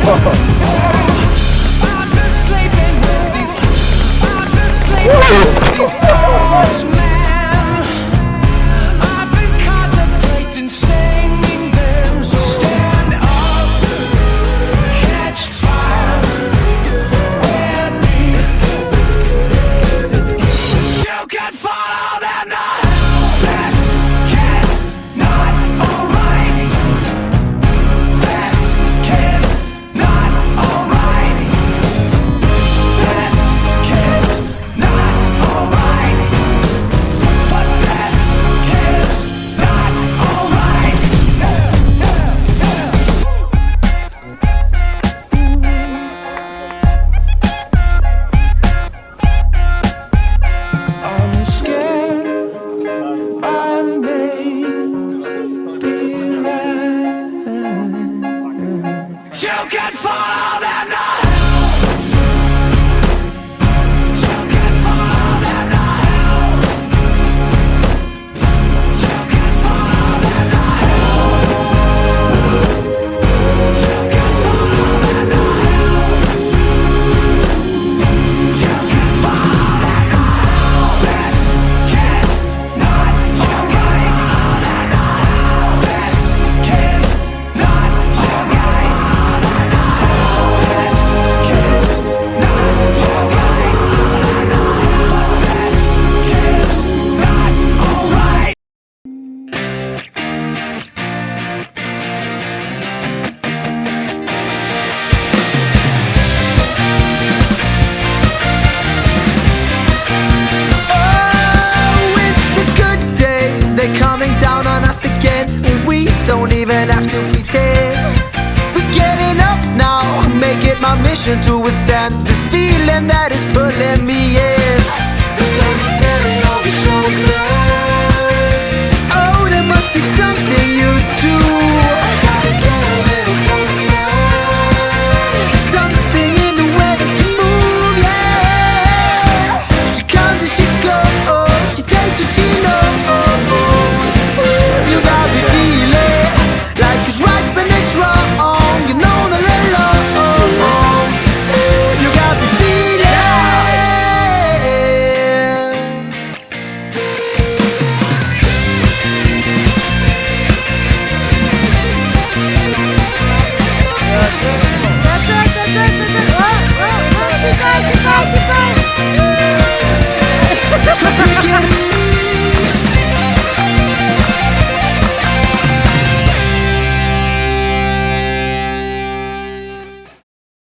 I've been sleeping with these. I've been sleeping with these thoughts, man. I've been contemplating singing them. So stand up, catch fire with me. You can follow them now. This kid's not alright. This kid's not alright. This kid's not alright. But this kid's not alright. I'm scared I may be right. You can follow them now. You can follow them now. You can follow them now. You can follow them now. You can follow them now. This kid's not alright. This kid's not alright. This kid's not alright. This kid's not alright. Oh, it's the good days, they're coming down on us again. We don't even have to pretend. We're getting up now, make it my mission to withstand this feeling that is pulling me in.